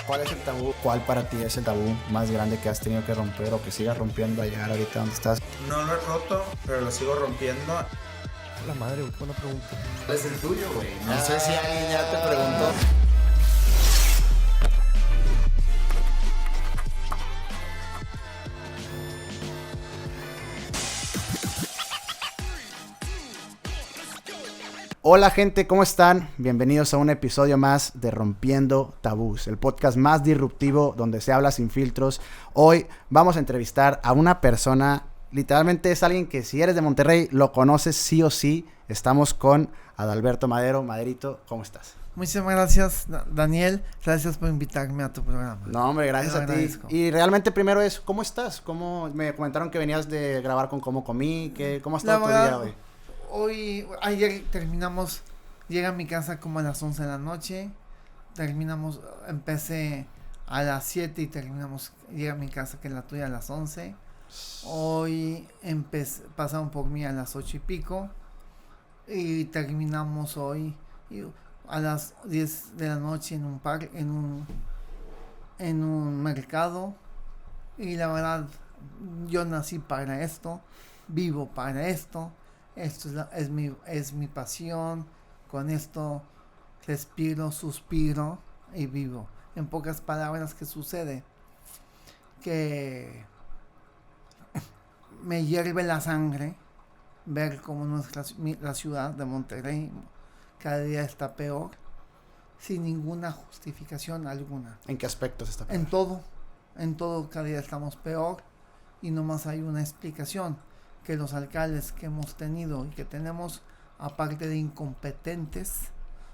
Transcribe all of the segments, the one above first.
¿Cuál es el tabú? ¿Cuál para ti es el tabú más grande que has tenido que romper o que sigas rompiendo a llegar ahorita donde estás? No lo he roto, pero lo sigo rompiendo. La madre, güey, qué buena pregunta. ¿Cuál es el tuyo, güey? No sé si alguien ya te preguntó. Hola gente, ¿cómo están? Bienvenidos a un episodio más de Rompiendo Tabús, el podcast más disruptivo donde se habla sin filtros. Hoy vamos a entrevistar a una persona, literalmente es alguien que si eres de Monterrey lo conoces sí o sí. Estamos con Adalberto Madero. Maderito, ¿cómo estás? Muchísimas gracias, Daniel. Gracias por invitarme a tu programa. No, hombre, gracias a ti. Y realmente primero es, ¿cómo estás? ¿Cómo? Me comentaron que venías de grabar con Cómo Comí. ¿Cómo ha estado tu día hoy? Ayer terminamos, llegué a mi casa como a las 11 de la noche, empecé a las 7 y llegué a mi casa que es la tuya a las 11. Hoy pasaron por mí a las 8 y pico y terminamos hoy a las 10 de la noche en un parque, en un mercado. Y la verdad, yo nací para esto, vivo para esto. Esto es mi pasión. Con esto respiro, suspiro y vivo. En pocas palabras, ¿qué sucede? Que me hierve la sangre ver cómo la ciudad de Monterrey cada día está peor, sin ninguna justificación alguna. ¿En qué aspectos está peor? En todo cada día estamos peor y nomás hay una explicación, que los alcaldes que hemos tenido y que tenemos, aparte de incompetentes,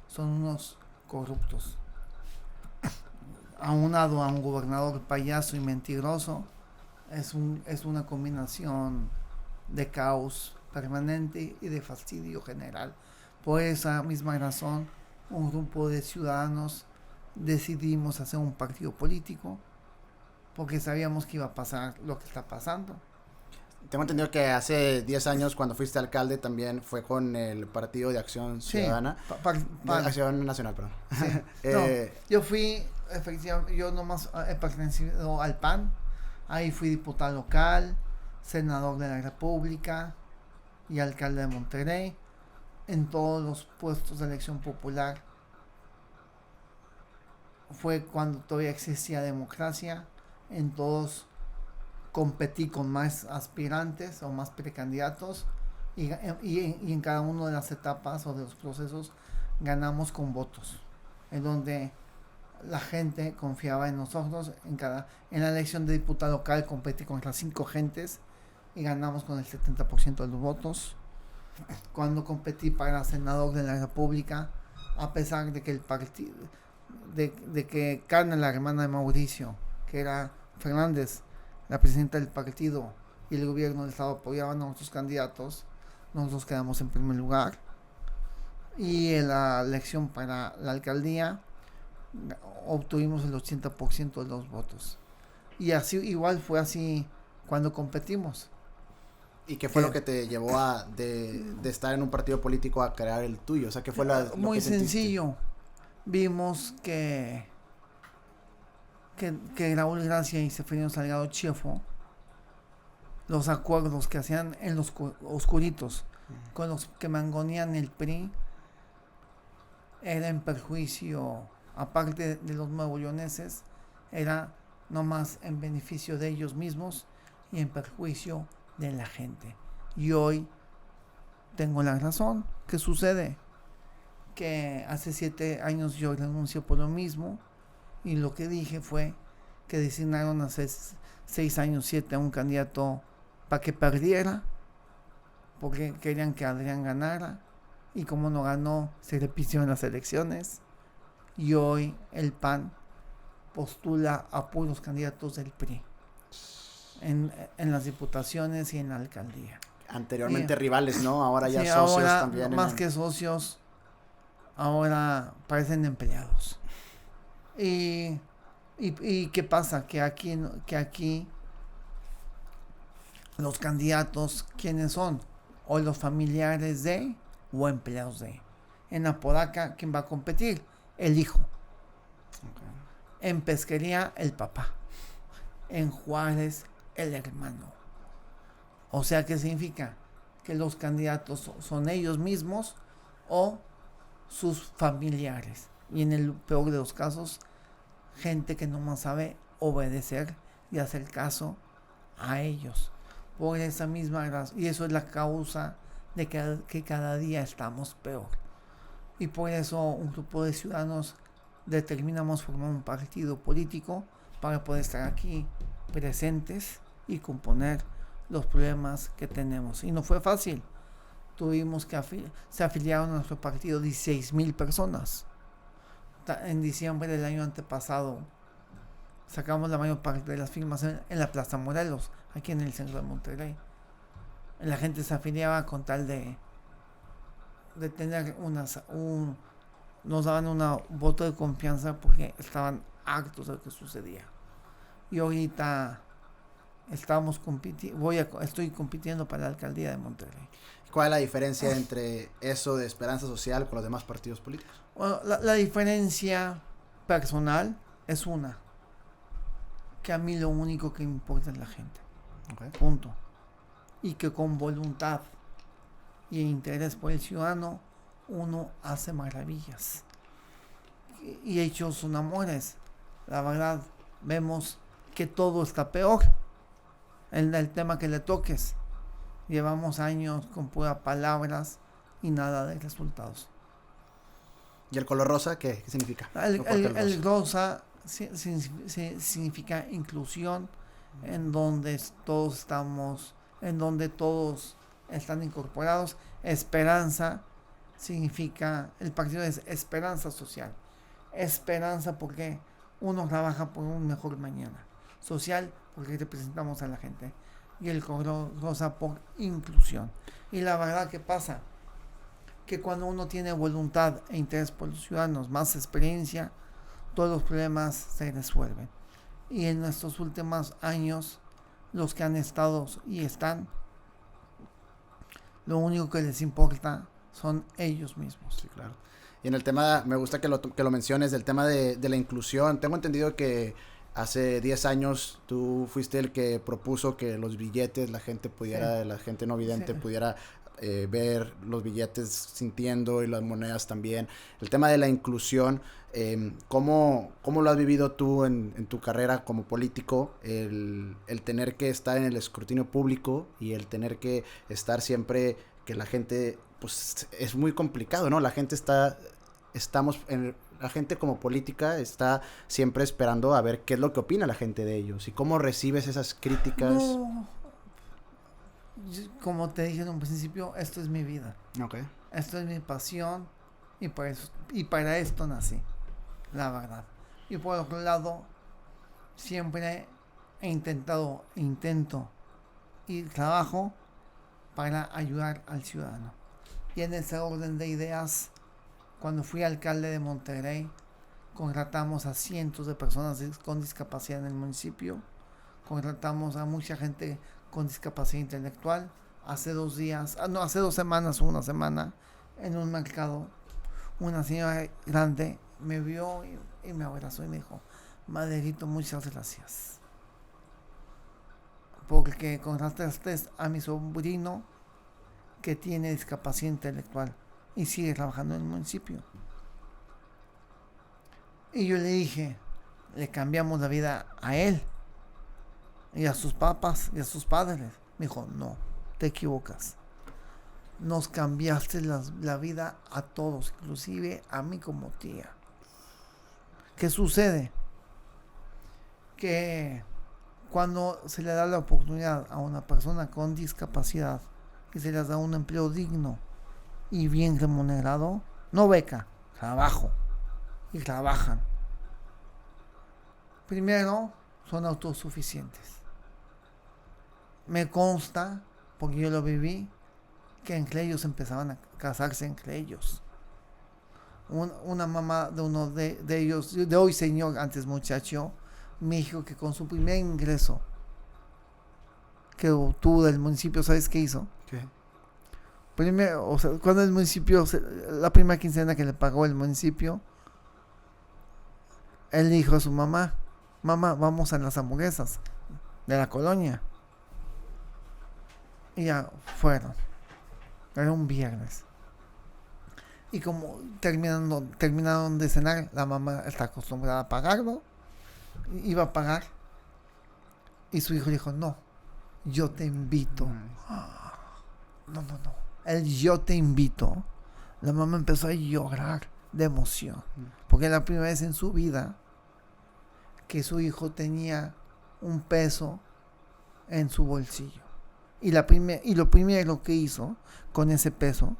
son unos corruptos. Aunado a un gobernador payaso y mentiroso, es una combinación de caos permanente y de fastidio general. Por esa misma razón, un grupo de ciudadanos decidimos hacer un partido político, porque sabíamos que iba a pasar lo que está pasando. Tengo entendido que hace 10 años, cuando fuiste alcalde, también fue con el Partido de Acción Ciudadana. Sí, Acción Nacional, perdón. Sí. Yo fui, efectivamente, yo nomás he pertenecido al PAN. Ahí fui diputado local, senador de la República y alcalde de Monterrey. En todos los puestos de elección popular. Fue cuando todavía existía democracia. En todos competí con más aspirantes o más precandidatos y en cada una de las etapas o de los procesos ganamos con votos, en donde la gente confiaba en nosotros. En la elección de diputado local competí contra 5 gentes y ganamos con el 70% de los votos. Cuando competí para senador de la República, a pesar de que el partido de que Carla, la hermana de Mauricio, que era Fernández, la presidenta del partido, y el gobierno del estado apoyaban a nuestros candidatos, nosotros quedamos en primer lugar. Y en la elección para la alcaldía obtuvimos el 80% de los votos. Y así igual fue así cuando competimos. ¿Y qué fue lo que te llevó de estar en un partido político a crear el tuyo? O sea, ¿qué fue lo muy que sencillo. Vimos que Raúl Gracia y Seferino Salgado Chiefo, los acuerdos que hacían en los oscuritos con los que mangonean el PRI, era en perjuicio, aparte de los nuevoleoneses, era nomás en beneficio de ellos mismos y en perjuicio de la gente. Y hoy tengo la razón. ¿Qué sucede? Que hace 7 años yo renuncio por lo mismo, y lo que dije fue que designaron hace 6 años, 7 a un candidato para que perdiera, porque querían que Adrián ganara, y como no ganó, se repitió en las elecciones, y hoy el PAN postula a puros candidatos del PRI en las diputaciones y en la alcaldía. Anteriormente rivales, ¿no? Ahora ya sí, socios ahora, también. Más que socios, ahora parecen empleados. ¿Y qué pasa? Que aquí los candidatos, ¿quiénes son? O los familiares de o empleados de. En Apodaca, ¿quién va a competir? El hijo. En Pesquería, el papá. En Juárez, el hermano. O sea, ¿qué significa? Que los candidatos son ellos mismos o sus familiares. Y en el peor de los casos, gente que nomás sabe obedecer y hacer caso a ellos. Por esa misma razón. Y eso es la causa de que cada día estamos peor. Y por eso un grupo de ciudadanos determinamos formar un partido político para poder estar aquí presentes y componer los problemas que tenemos. Y no fue fácil. Tuvimos que se afiliaron a nuestro partido 16,000 personas. En diciembre del año antepasado sacamos la mayor parte de las firmas en la Plaza Morelos, aquí en el centro de Monterrey. La gente se afiliaba con tal de tener nos daban un voto de confianza porque estaban hartos de lo que sucedía. Y ahorita estoy compitiendo para la alcaldía de Monterrey. ¿Cuál es la diferencia entre eso de Esperanza Social con los demás partidos políticos? Bueno, la diferencia personal es que a mí lo único que me importa es la gente. Okay. Punto. Y que con voluntad y interés por el ciudadano uno hace maravillas. Y hechos son amores. La verdad, vemos que todo está peor. El tema que le toques. Llevamos años con puras palabras y nada de resultados. ¿Y el color rosa qué significa? El rosa significa inclusión, en donde todos están incorporados. Esperanza significa, el partido es Esperanza Social. Esperanza porque uno trabaja por un mejor mañana. Social porque representamos a la gente. Y el color rosa por inclusión. Y la verdad que pasa que cuando uno tiene voluntad e interés por los ciudadanos, más experiencia, todos los problemas se resuelven. Y en estos últimos años, los que han estado y están, lo único que les importa son ellos mismos. Sí, claro. Y en el tema, me gusta que lo menciones, del tema de la inclusión. Tengo entendido que hace 10 años tú fuiste el que propuso que los billetes, la gente no vidente pudiera ver los billetes sintiendo, y las monedas también. El tema de la inclusión, ¿cómo lo has vivido tú en tu carrera como político? El tener que estar en el escrutinio público y el tener que estar siempre, que la gente, pues es muy complicado, ¿no? La gente como política está siempre esperando a ver qué es lo que opina la gente de ellos y cómo recibes esas críticas. No. Como te dije en un principio, esto es mi vida. Okay. Esto es mi pasión y para esto nací, la verdad. Y por otro lado, siempre intento y trabajo para ayudar al ciudadano. Y en ese orden de ideas, cuando fui alcalde de Monterrey, contratamos a cientos de personas con discapacidad en el municipio. Contratamos a mucha gente con discapacidad intelectual. Hace 2 semanas o una semana, en un mercado, una señora grande me vio y me abrazó y me dijo: Maderito, muchas gracias, porque contrataste a mi sobrino que tiene discapacidad intelectual y sigue trabajando en el municipio. Y yo le dije, le cambiamos la vida a él y a sus papás y a sus padres. Me dijo: no, te equivocas. Nos cambiaste la vida a todos, inclusive a mí como tía. ¿Qué sucede? Que cuando se le da la oportunidad a una persona con discapacidad y se les da un empleo digno y bien remunerado, no beca, trabajo, y trabajan. Primero, son autosuficientes. Me consta, porque yo lo viví, que entre ellos empezaban a casarse entre ellos. Una mamá de uno de ellos, de hoy señor, antes muchacho, me dijo que con su primer ingreso que obtuvo del municipio, ¿sabes qué hizo? ¿Qué? Primero, o sea, cuando el municipio, la primera quincena que le pagó el municipio, él dijo a su mamá, vamos a las hamburguesas de la colonia. Y ya fueron. Era un viernes. Y como terminaron de cenar, la mamá está acostumbrada a pagarlo. Iba a pagar. Y su hijo dijo, no, yo te invito. No. El yo te invito. La mamá empezó a llorar de emoción. Porque era la primera vez en su vida que su hijo tenía un peso en su bolsillo. Y lo primero que hizo con ese peso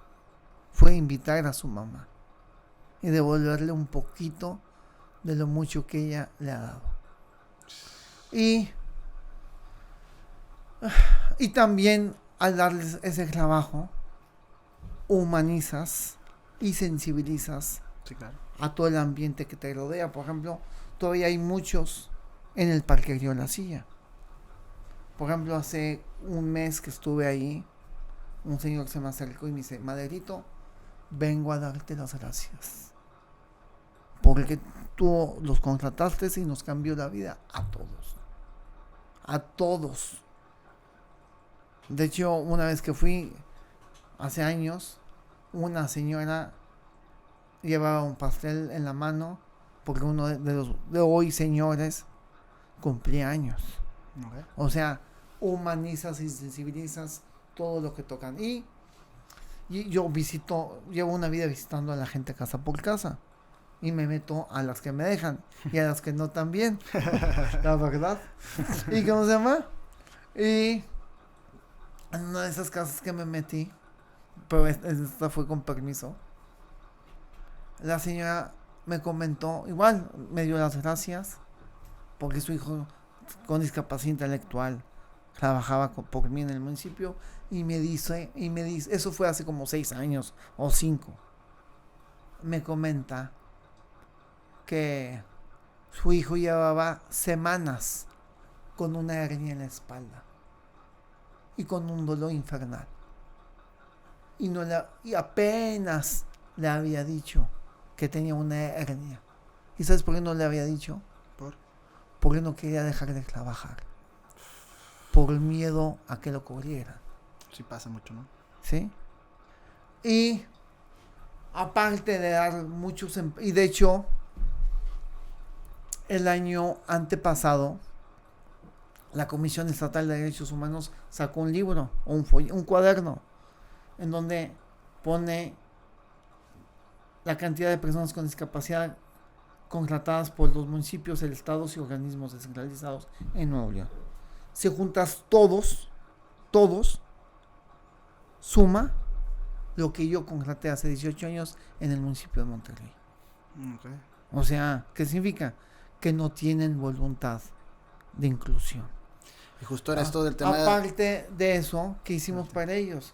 fue invitar a su mamá y devolverle un poquito de lo mucho que ella le ha dado. Y también al darles ese trabajo, humanizas y sensibilizas a todo el ambiente que te rodea. Por ejemplo, todavía hay muchos en el Parque Río La Silla. Por ejemplo, hace un mes que estuve ahí, un señor se me acercó y me dice, Maderito, vengo a darte las gracias. Porque tú los contrataste y nos cambió la vida a todos. A todos. De hecho, una vez que fui, hace años, una señora llevaba un pastel en la mano porque uno de los de hoy señores cumplía años. Okay. O sea, humanizas y sensibilizas todo lo que tocan. Y yo llevo una vida visitando a la gente casa por casa. Y me meto a las que me dejan y a las que no también. La verdad. ¿Y cómo se llama? Y en una de esas casas que me metí, pero esta fue con permiso, la señora me comentó, igual me dio las gracias, porque su hijo con discapacidad intelectual trabajaba por mí en el municipio, y me dice, eso fue hace como 6 años o 5, me comenta que su hijo llevaba semanas con una hernia en la espalda y con un dolor infernal, y apenas le había dicho que tenía una hernia. ¿Y sabes por qué no le había dicho? Porque no quería dejar de trabajar, por miedo a que lo corriera. Sí pasa mucho, ¿no? ¿Sí? Y aparte de dar muchos y de hecho el año antepasado la Comisión Estatal de Derechos Humanos sacó un libro, un cuaderno, en donde pone la cantidad de personas con discapacidad contratadas por los municipios, el Estado y organismos descentralizados en Nuevo León. Si juntas todos, suma lo que yo contraté hace 18 años en el municipio de Monterrey. Okay. O sea, ¿qué significa? Que no tienen voluntad de inclusión. Y justo era esto del tema. Aparte de eso, ¿qué hicimos para ellos?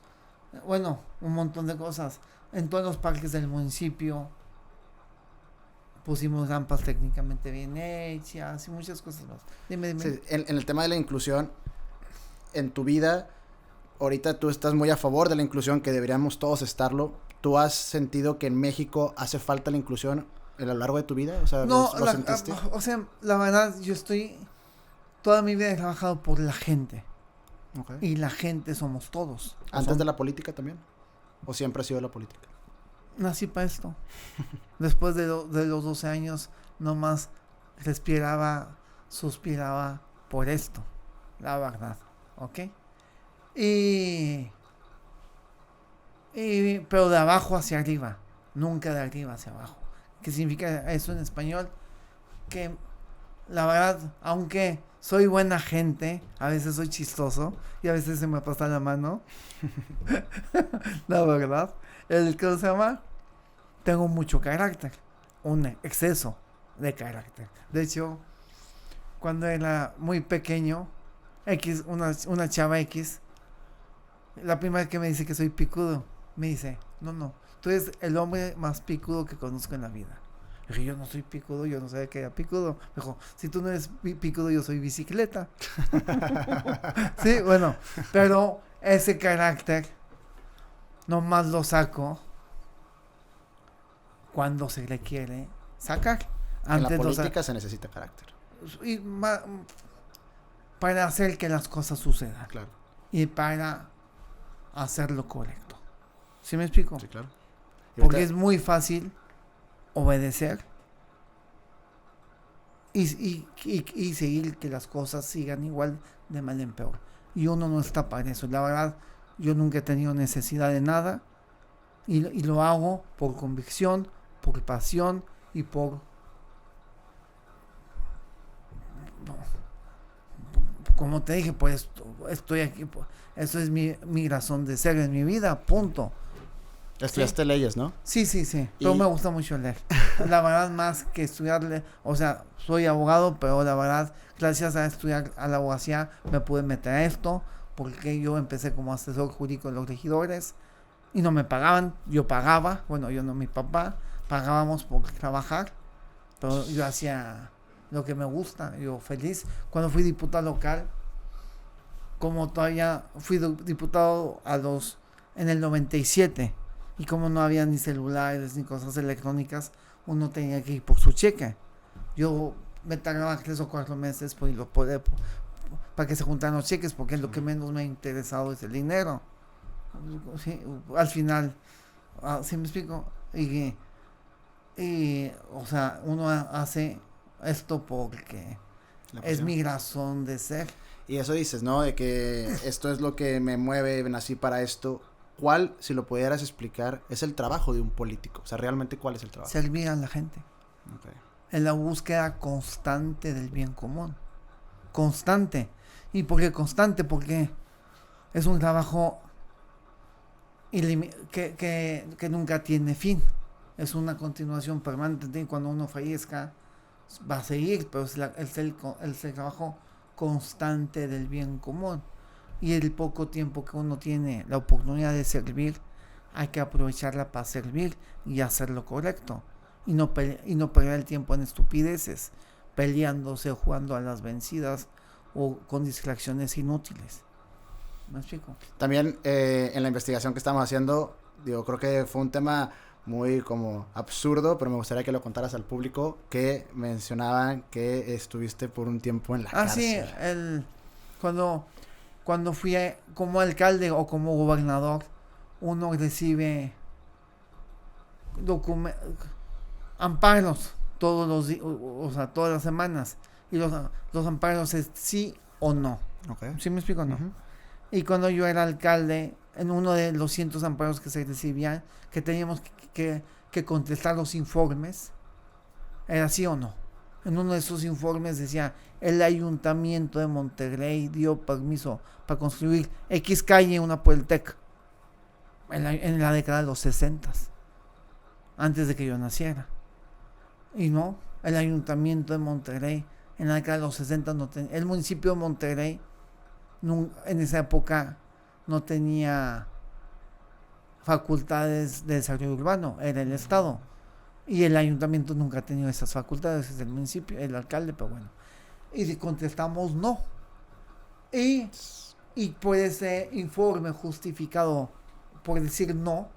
Bueno, un montón de cosas. En todos los parques del municipio pusimos rampas técnicamente bien hechas y muchas cosas más. Dime. Sí, en el tema de la inclusión, en tu vida, ahorita tú estás muy a favor de la inclusión, que deberíamos todos estarlo. ¿Tú has sentido que en México hace falta la inclusión a lo largo de tu vida? O sea, no, ¿lo sentiste? O sea, la verdad, toda mi vida he trabajado por la gente. Okay. Y la gente somos todos. ¿Antes de la política también? ¿O siempre ha sido la política? Nací para esto. Después de los 12 años, nomás respiraba, suspiraba por esto. La verdad. ¿Ok? Pero de abajo hacia arriba. Nunca de arriba hacia abajo. ¿Qué significa eso en español? Que la verdad, aunque soy buena gente, a veces soy chistoso y a veces se me pasa la mano. La verdad, ¿cómo se llama? Tengo mucho carácter, un exceso de carácter. De hecho, cuando era muy pequeño, una chava X, la primera vez que me dice que soy picudo, me dice, no, tú eres el hombre más picudo que conozco en la vida. Dije, yo no soy picudo, yo no sabía que era picudo. Me dijo, si tú no eres picudo, yo soy bicicleta. Sí, bueno, pero ese carácter nomás lo saco cuando se le quiere sacar. En la Antes, política se necesita carácter. y para hacer que las cosas sucedan. Claro. Y para hacer lo correcto. ¿Sí me explico? Sí, claro. Porque es muy fácil obedecer y seguir que las cosas sigan igual de mal en peor. Y uno no está para eso. La verdad, yo nunca he tenido necesidad de nada y lo hago por convicción, por pasión y por... Como te dije, pues estoy aquí. Eso es mi razón de ser en mi vida, punto. Estudiaste leyes, ¿no? Sí. Pero me gusta mucho leer. La verdad, más que estudiarle, o sea, soy abogado, pero la verdad, gracias a estudiar a la abogacía, me pude meter a esto, porque yo empecé como asesor jurídico de los regidores y no me pagaban, yo pagaba, bueno, yo no, mi papá, pagábamos por trabajar, pero yo hacía lo que me gusta, yo feliz. Cuando fui diputado local, como todavía fui diputado en el 97, y como no había ni celulares ni cosas electrónicas, uno tenía que ir por su cheque. Yo me tardaba 3 o 4 meses por irlo para que se juntaran los cheques, porque lo que menos me ha interesado es el dinero. Sí, al final, ¿sí me explico? O sea, uno hace esto porque es mi razón de ser. Y eso dices, ¿no? De que esto es lo que me mueve, nací para esto. ¿Cuál, si lo pudieras explicar, es el trabajo de un político? O sea, realmente, ¿cuál es el trabajo? Servir a la gente. Okay. En la búsqueda constante del bien común. Constante. ¿Y por qué constante? Porque es un trabajo que nunca tiene fin. Es una continuación permanente. Y cuando uno fallezca, va a seguir, pero es el trabajo constante del bien común. Y el poco tiempo que uno tiene la oportunidad de servir, hay que aprovecharla para servir y hacer lo correcto. Y no perder el tiempo en estupideces, peleándose o jugando a las vencidas o con distracciones inútiles. ¿Me explico? También en la investigación que estamos haciendo, digo, creo que fue un tema muy como absurdo, pero me gustaría que lo contaras al público, que mencionaban que estuviste por un tiempo en la cárcel. Sí, cuando fui como alcalde o como gobernador, uno recibe amparos todas las semanas, y los amparos es sí o no. Okay. ¿Sí me explico? No. Y cuando yo era alcalde, en uno de los cientos amparos que se recibían, que teníamos que contestar los informes, era sí o no. En uno de esos informes decía: el Ayuntamiento de Monterrey dio permiso para construir X calle, una por el TEC, en la década de los 60, antes de que yo naciera. Y no, el Ayuntamiento de Monterrey en la década de los 60 el municipio de Monterrey en esa época no tenía facultades de desarrollo urbano, era el Estado. Y el ayuntamiento nunca ha tenido esas facultades, es el municipio, el alcalde, pero bueno. Y contestamos no. Y por ese informe justificado por decir no,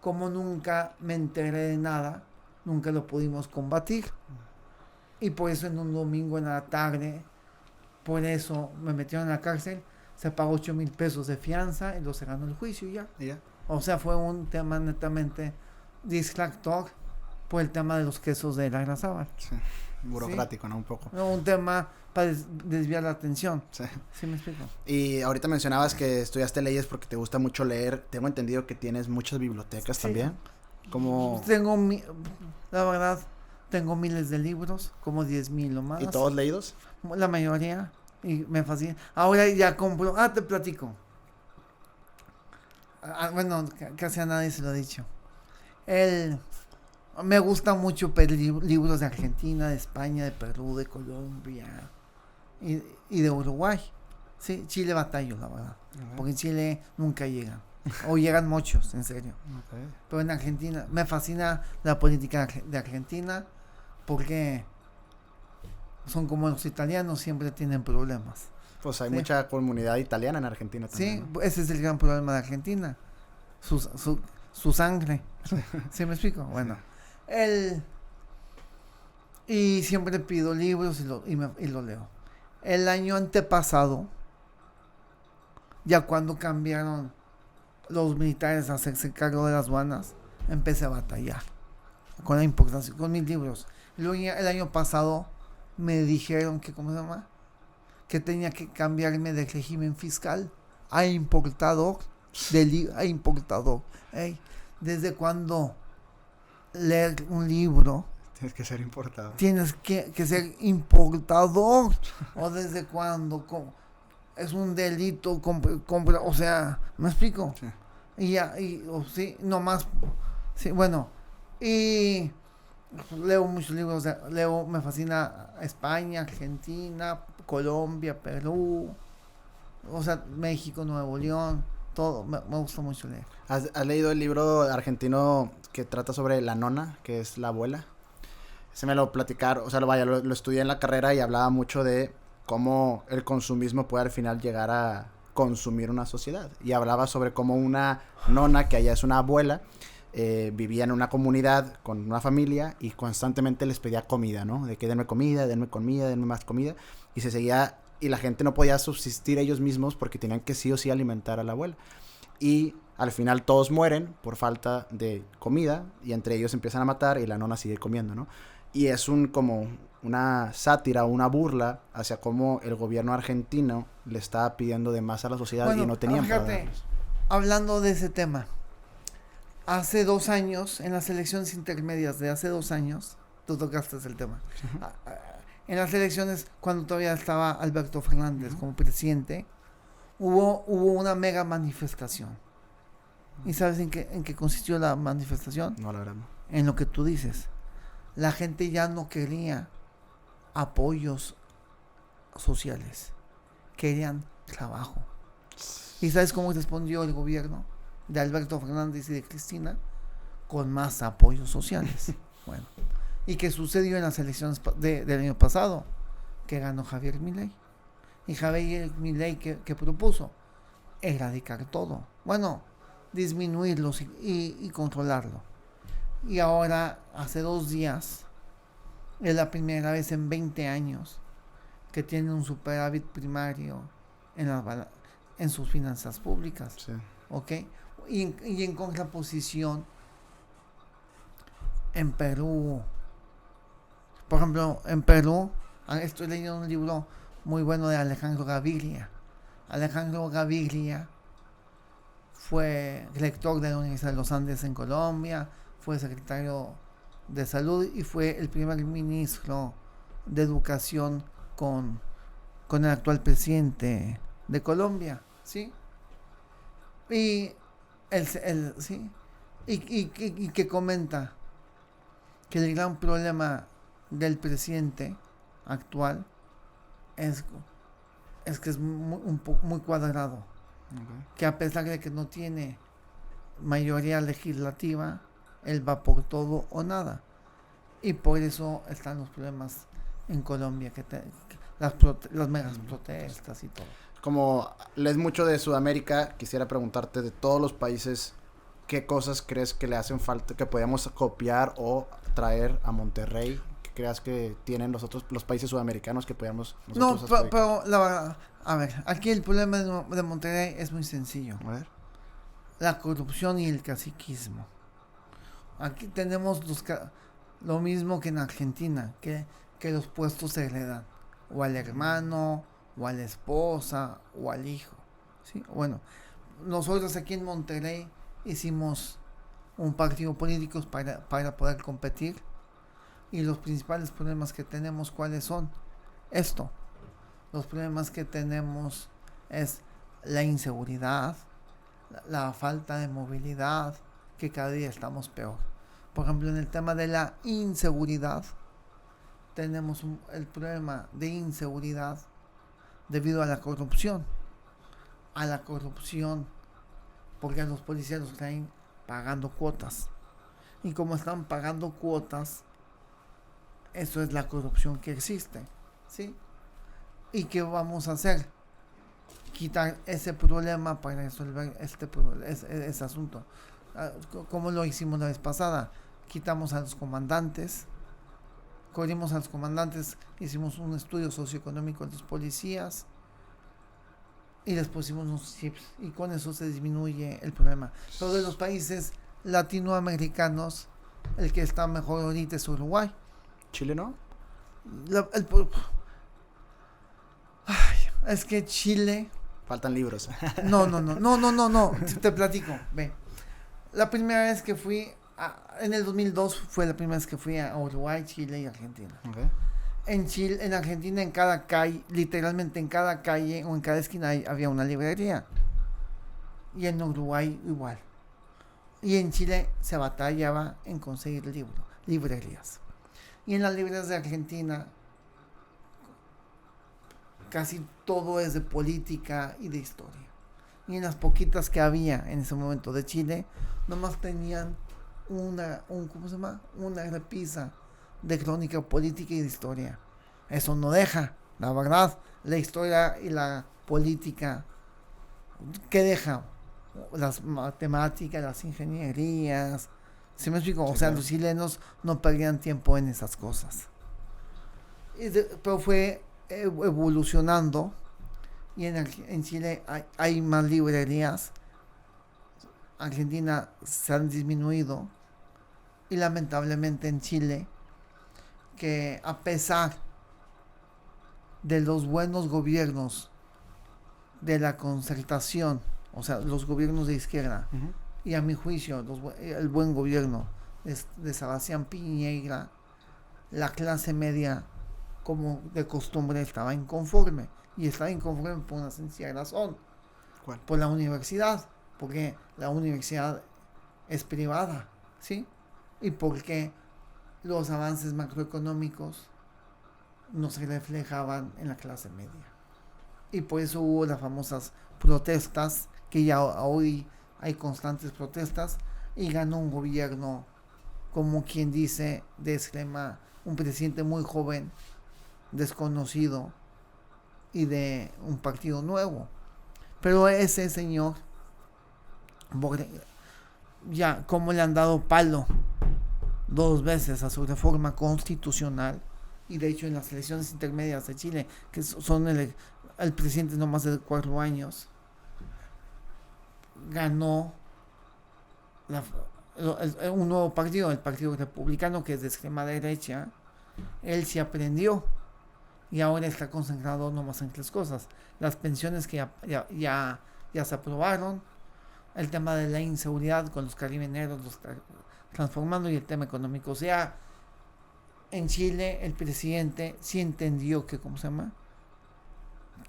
como nunca me enteré de nada, nunca lo pudimos combatir. Y por eso en un domingo en la tarde, por eso me metieron en la cárcel, se pagó 8,000 pesos de fianza y lo cerraron el juicio y ya. O sea, fue un tema netamente distractor por el tema de los quesos de la Grazábal. Sí, burocrático, ¿sí? ¿No? Un poco. No, un tema para desviar la atención. Sí. ¿Sí me explico? Y ahorita mencionabas que estudiaste leyes porque te gusta mucho leer. Tengo entendido que tienes muchas bibliotecas también. Como... La verdad, tengo miles de libros, como 10,000 o más. ¿Y todos leídos? La mayoría. Y me fascina. Ahora ya compro... te platico. Bueno, casi a nadie se lo he dicho. Me gusta mucho pedir libros de Argentina, de España, de Perú, de Colombia y de Uruguay. Sí, Chile batallo, la verdad. Okay. Porque en Chile nunca llegan. O llegan muchos, en serio. Okay. Pero en Argentina, me fascina la política de Argentina porque son como los italianos, siempre tienen problemas. Pues hay mucha comunidad italiana en Argentina también. Sí, ¿no? Ese es el gran problema de Argentina. Su sangre. ¿Sí me explico? Bueno. Y Y siempre pido libros y lo leo. El año antepasado, ya cuando cambiaron los militares a hacerse cargo de las aduanas, empecé a batallar con la importancia, con mis libros. Luego el año pasado me dijeron que, ¿cómo se llama? Que tenía que cambiarme de régimen fiscal a importador. A importador. ¿Desde cuando leer un libro Tienes que ser importado. tienes que ser importador? ¿O desde cuando es un delito compra? O sea, ¿me explico? Sí. Sí, nomás. Sí, bueno. Y leo muchos libros. Me fascina España, Argentina, Colombia, Perú. O sea, México, Nuevo León. Todo. Me gusta mucho leer. ¿Has leído el libro argentino que trata sobre la nona, que es la abuela? Se me lo platicaron, o sea, lo estudié en la carrera y hablaba mucho de cómo el consumismo puede al final llegar a consumir una sociedad. Y hablaba sobre cómo una nona, que allá es una abuela, vivía en una comunidad con una familia y constantemente les pedía comida, ¿no? De que denme comida, denme más comida. Y se seguía, y la gente no podía subsistir ellos mismos porque tenían que sí o sí alimentar a la abuela. Y al final todos mueren por falta de comida y entre ellos empiezan a matar y la nona sigue comiendo, ¿no? Y es como una sátira, una burla hacia cómo el gobierno argentino le estaba pidiendo de más a la sociedad y no tenían para darles. Hablando de ese tema, hace 2 años, en las elecciones intermedias de hace 2 años, tú tocaste el tema. Uh-huh. En las elecciones, cuando todavía estaba Alberto Fernández, uh-huh, como presidente, hubo una mega manifestación. Uh-huh. ¿Y sabes en qué consistió la manifestación? No, la verdad no. En lo que tú dices. La gente ya no quería apoyos sociales, querían trabajo. ¿Y sabes cómo respondió el gobierno de Alberto Fernández y de Cristina? Con más apoyos sociales. Bueno, ¿y qué sucedió en las elecciones del año pasado? Que ganó Javier Milei. Y Javier Milei que propuso erradicar todo. Bueno, disminuirlos y controlarlo. Y ahora, hace 2 días, es la primera vez en 20 años que tiene un superávit primario en sus finanzas públicas. Sí. ¿Ok? Y en contraposición, en Perú, por ejemplo, en Perú, estoy leyendo un libro muy bueno de Alejandro Gaviria. Alejandro Gaviria fue rector de la Universidad de los Andes en Colombia, fue secretario de salud y fue el primer ministro de educación con el actual presidente de Colombia, ¿sí? Y ¿sí? Y que comenta que el gran problema del presidente actual es que es muy cuadrado. Okay. Que a pesar de que no tiene mayoría legislativa, él va por todo o nada. Y por eso están los problemas en Colombia, las megas protestas y todo. Como lees mucho de Sudamérica, quisiera preguntarte de todos los países, ¿qué cosas crees que le hacen falta, que podemos copiar o traer a Monterrey? ¿Qué creas que tienen los países sudamericanos que podamos nosotros No, pero la verdad, a ver, aquí el problema de Monterrey es muy sencillo. A ver. La corrupción y el caciquismo. Aquí tenemos lo mismo que en Argentina, que los puestos se heredan o al hermano, o a la esposa, o al hijo, ¿sí? Bueno, nosotros aquí en Monterrey hicimos un partido político para poder competir, y los principales problemas que tenemos, ¿cuáles son? Los problemas que tenemos es la inseguridad, la falta de movilidad, que cada día estamos peor. Por ejemplo, en el tema de la inseguridad, tenemos el problema de inseguridad debido a la corrupción. Porque a los policías los traen pagando cuotas. Y como están pagando cuotas, eso es la corrupción que existe, ¿sí? ¿Y qué vamos a hacer? Quitar ese problema para resolver ese asunto. Como lo hicimos la vez pasada, quitamos a los comandantes, corrimos a los comandantes, hicimos un estudio socioeconómico de los policías y les pusimos unos chips y con eso se disminuye el problema. Pero de los países latinoamericanos, el que está mejor ahorita es Uruguay. ¿Chile no? Es que Chile... Faltan libros. No, te platico, ve. La primera vez que fui, en el 2002 fue la primera vez que fui a Uruguay, Chile y Argentina. Okay. En Argentina, en cada calle, literalmente en cada calle o en cada esquina había una librería. Y en Uruguay igual. Y en Chile se batallaba en conseguir librerías. Y en las librerías de Argentina casi todo es de política y de historia. Y en las poquitas que había en ese momento de Chile, nomás tenían una repisa de crónica política y de historia. Eso no deja, la verdad, la historia y la política, ¿qué deja? Las matemáticas, las ingenierías, ¿sí me explico? Sí, o sea, claro. Los chilenos no perdían tiempo en esas cosas. Pero fue evolucionando y en Chile hay más librerías. Argentina se han disminuido y lamentablemente en Chile, que a pesar de los buenos gobiernos de la concertación, o sea, los gobiernos de izquierda, Uh-huh. y a mi juicio el buen gobierno de Sebastián Piñera, la clase media, como de costumbre, estaba inconforme. Y estaba inconforme por una sencilla razón. ¿Cuál? Por la universidad. Porque la universidad es privada, ¿sí? Y porque los avances macroeconómicos no se reflejaban en la clase media. Y por eso hubo las famosas protestas, que ya hoy hay constantes protestas, y ganó un gobierno, como quien dice, de extrema, un presidente muy joven, desconocido y de un partido nuevo. Pero ese señor, ya como le han dado palo 2 veces a su reforma constitucional, y de hecho en las elecciones intermedias de Chile, que son el presidente no más de 4 años, ganó un nuevo partido, el Partido Republicano, que es de extrema derecha. Él sí aprendió y ahora está concentrado nomás en 3 cosas: las pensiones que ya se aprobaron, el tema de la inseguridad con los carabineros los transformando, y el tema económico. O sea, en Chile el presidente sí entendió que, ¿cómo se llama?,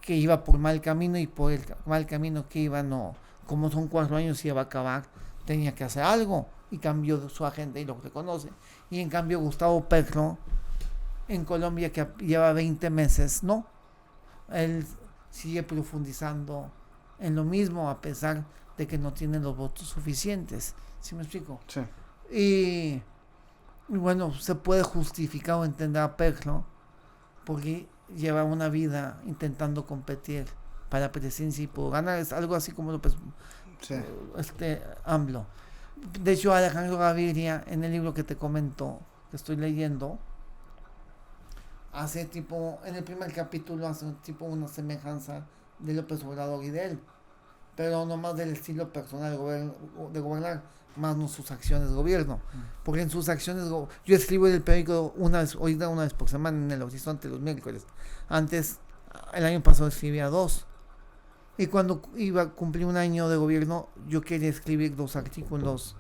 que iba por mal camino, y por el mal camino que iba, no, como son 4 años y iba a acabar, tenía que hacer algo, y cambió su agenda y lo reconoce. Y en cambio Gustavo Petro en Colombia, que lleva 20 meses, no, él sigue profundizando en lo mismo a pesar de que no tiene los votos suficientes. ¿Sí me explico? Sí. Y bueno, se puede justificar o entender a Petro porque lleva una vida intentando competir para presidencia y pudo ganar. Es algo así como Sí. AMLO. De hecho, Alejandro Gaviria, en el libro que te comento, que estoy leyendo, hace tipo, en el primer capítulo hace tipo una semejanza de López Obrador y de él, pero no más del estilo personal de gobernar, más no sus acciones de gobierno. Porque en sus acciones, yo escribo en el periódico una vez por semana en El Horizonte los miércoles. Antes, el año pasado escribía 2. Y cuando iba a cumplir 1 año de gobierno, yo quería escribir 2 artículos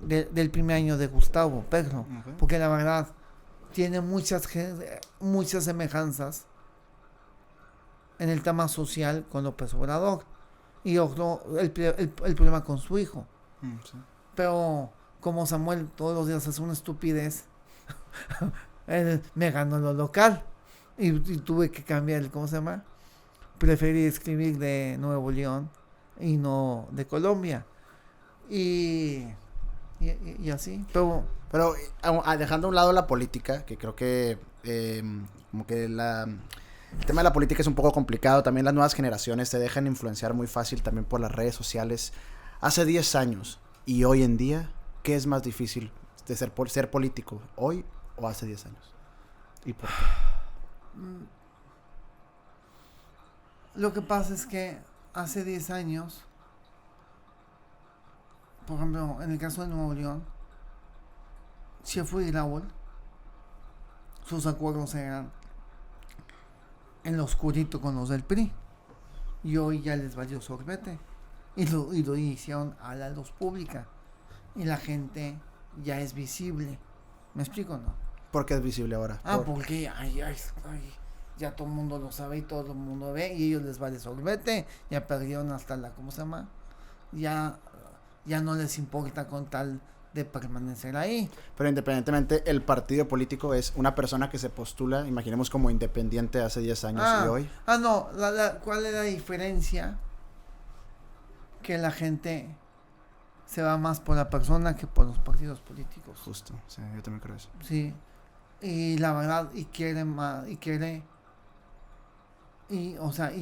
del primer año de Gustavo Petro. Okay. Porque la verdad, tiene muchas semejanzas en el tema social con López Obrador. Y otro, el problema con su hijo. Sí. Pero como Samuel todos los días hace una estupidez, él me ganó lo local. Y tuve que cambiar, ¿cómo se llama? Preferí escribir de Nuevo León y no de Colombia. Y así. Pero dejando a un lado la política, que creo que como que el tema de la política es un poco complicado. También las nuevas generaciones se dejan influenciar muy fácil también por las redes sociales. Hace 10 años y hoy en día, ¿qué es más difícil de ser político? ¿Hoy o hace 10 años? ¿Y por qué? Lo que pasa es que hace 10 años, por ejemplo, en el caso de Nuevo León, Sheffield y Raúl, sus acuerdos eran en lo oscurito con los del PRI. Y hoy ya les valió sorbete. Y lo hicieron a la luz pública. Y la gente ya es visible. ¿Me explico, no? ¿Por qué es visible ahora? Porque ya todo el mundo lo sabe y todo el mundo ve. Y ellos les vale sorbete. Ya perdieron hasta la, ¿cómo se llama? Ya no les importa con tal de permanecer ahí. Pero independientemente, el partido político es una persona que se postula, imaginemos como independiente hace 10 años y hoy. No, ¿cuál es la diferencia? Que la gente se va más por la persona que por los partidos políticos. Justo, sí, yo también creo eso. Sí, y la verdad, y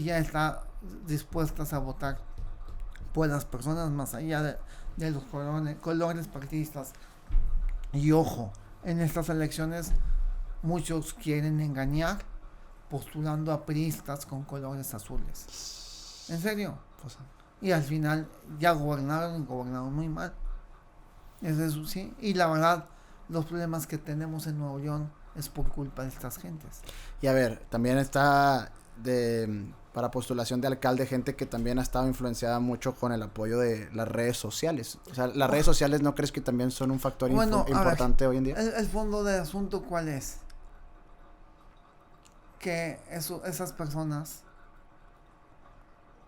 ya está dispuestas a votar por las personas más allá de los colores partidistas. Y ojo, en estas elecciones muchos quieren engañar postulando a priistas con colores azules. ¿En serio? Pues, y al final ya gobernaron muy mal. Es eso, sí. Y la verdad, los problemas que tenemos en Nuevo León es por culpa de estas gentes. Y a ver, también está para postulación de alcalde gente que también ha estado influenciada mucho con el apoyo de las redes sociales. O sea, las redes sociales, ¿no crees que también son un factor importante hoy en día? El fondo del asunto, ¿cuál es? Que esas personas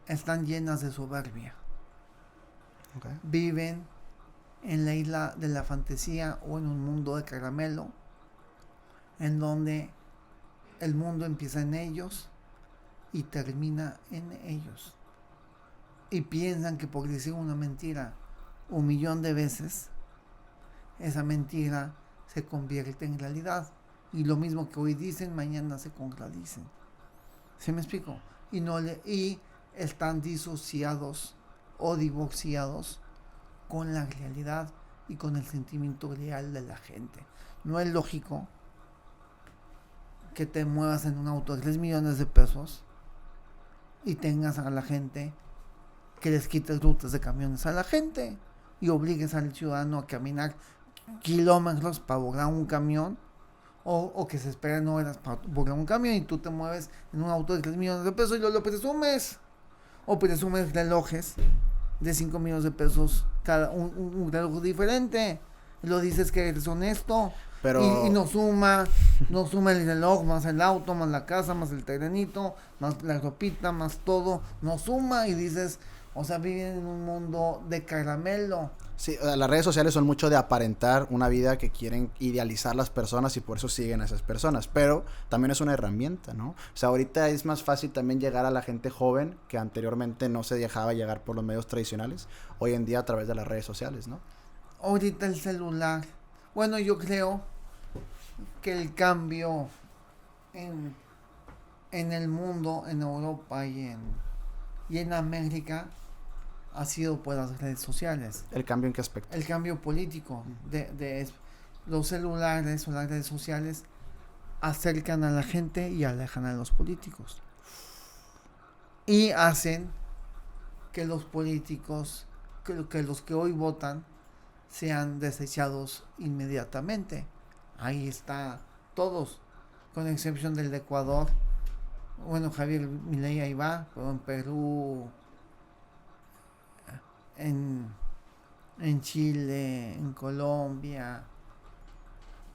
están llenas de soberbia. Okay. Viven en la isla de la fantasía o en un mundo de caramelo, en donde el mundo empieza en ellos y termina en ellos. Y piensan que por decir una mentira 1,000,000 de veces, esa mentira se convierte en realidad. Y lo mismo que hoy dicen, mañana se contradicen. ¿Sí me explico? Y están disociados o divorciados con la realidad y con el sentimiento real de la gente. No es lógico que te muevas en un auto de 3 millones de pesos y tengas a la gente que les quites rutas de camiones a la gente y obligues al ciudadano a caminar kilómetros para abordar un camión o que se esperen horas para abordar un camión y tú te mueves en un auto de 3 millones de pesos y lo presumes. O presumes relojes de 5 millones de pesos, cada un reloj diferente. Y lo dices que eres honesto. Pero... Y nos suma el reloj, más el auto, más la casa, más el terrenito, más la ropita, más todo. Nos suma y dices, o sea, viven en un mundo de caramelo. Sí, las redes sociales son mucho de aparentar una vida que quieren idealizar las personas y por eso siguen a esas personas, pero también es una herramienta, ¿no? O sea, ahorita es más fácil también llegar a la gente joven que anteriormente no se dejaba llegar por los medios tradicionales, hoy en día a través de las redes sociales, ¿no? Ahorita el celular, bueno, yo creo que el cambio en el mundo, en Europa y en América ha sido por las redes sociales. ¿El cambio en qué aspecto? El cambio político de los celulares o las redes sociales acercan a la gente y alejan a los políticos. Y hacen que los políticos, que los que hoy votan, sean desechados inmediatamente. Ahí está todos, con excepción del de Ecuador. Bueno, Javier Milei ahí va, pero en Perú, en Chile, en Colombia,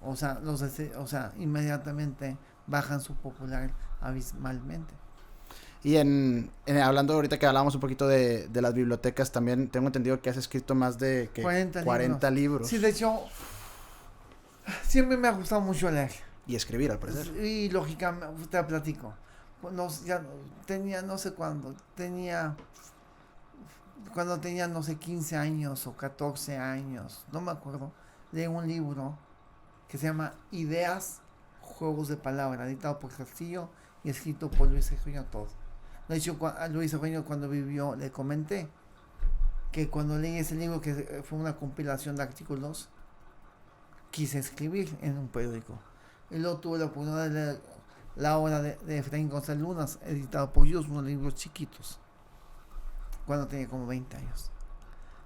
o sea, inmediatamente bajan su popular abismalmente. Y hablando ahorita que hablábamos un poquito de las bibliotecas, también tengo entendido que has escrito más de 40 libros. Sí, de hecho, siempre me ha gustado mucho leer. Y escribir, al parecer. Y lógicamente, te platico. Cuando tenía, no sé, 15 años o 14 años, no me acuerdo, leí un libro que se llama Ideas, Juegos de Palabra, editado por Castillo y escrito por Luis Eugenio Tod. De hecho, a Luis Eugenio, cuando vivió, le comenté que cuando leí ese libro, que fue una compilación de artículos, quise escribir en un periódico. Y luego tuve la oportunidad de leer la obra de Efraín González Lunas, editado por ellos, unos libros chiquitos, cuando tenía como 20 años.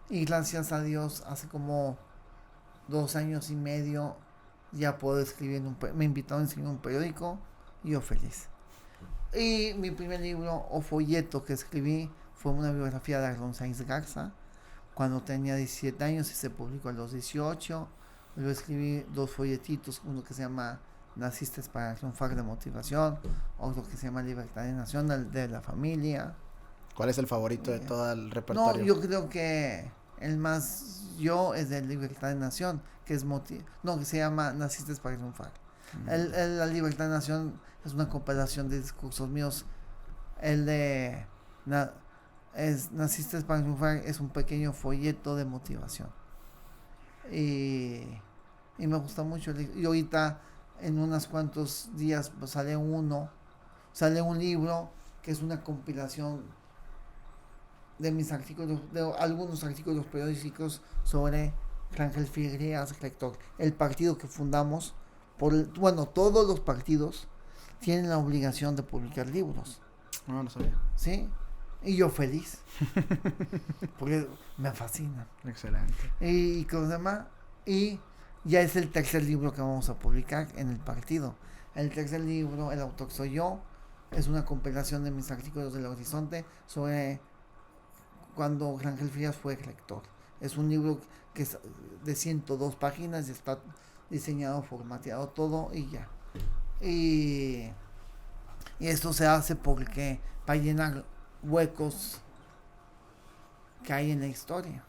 Y gracias a Dios, hace como 2 años y medio, ya puedo escribir me invitaron a escribir en un periódico, y yo feliz. Y mi primer libro o folleto que escribí fue una biografía de Arlon Sainz Garza, cuando tenía 17 años y se publicó a los 18. Luego escribí 2 folletitos, uno que se llama Naciste para triunfar, de motivación, otro que se llama Libertad de Nación, de la familia. ¿Cuál es el favorito de todo el No, repertorio? yo creo que el más es de Libertad de Nación, que es que se llama Naciste para triunfar. La Libertad de Nación es una compilación de discursos míos. El de Naciste para triunfar es un pequeño folleto de motivación. Y me gusta mucho. Y ahorita, en unos cuantos días, pues, sale un libro que es una compilación de mis artículos, de algunos artículos periodísticos sobre Rangel Figueras, rector. El partido que fundamos, todos los partidos tienen la obligación de publicar libros. No sabía. ¿Sí? Y yo feliz. Porque me fascina. Excelente. Y ¿cómo se llama? Y ya es el tercer libro que vamos a publicar en el partido. El tercer libro, el autor soy yo. Es una compilación de mis artículos del Horizonte sobre cuando Rangel Frías fue rector. Es un libro que es de 102 páginas y está diseñado, formateado todo y ya. Y esto se hace porque para llenar huecos que hay en la historia.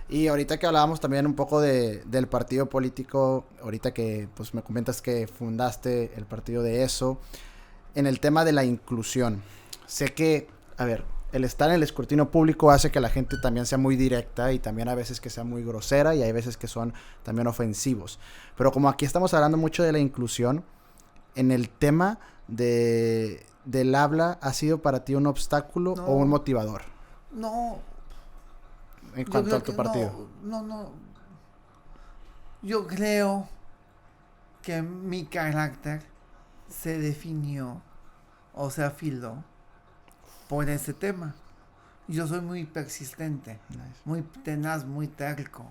Y ahorita que hablábamos también un poco del partido político, ahorita que pues me comentas que fundaste el partido de eso, en el tema de la inclusión, sé que, a ver, el estar en el escrutinio público hace que la gente también sea muy directa y también a veces que sea muy grosera y hay veces que son también ofensivos. Pero como aquí estamos hablando mucho de la inclusión, en el tema del habla, ¿ha sido para ti un obstáculo o un motivador? No. En cuanto a tu partido. No. Yo creo que mi carácter se definió o se afiló por ese tema. Yo soy muy persistente, nice, muy tenaz, muy terco.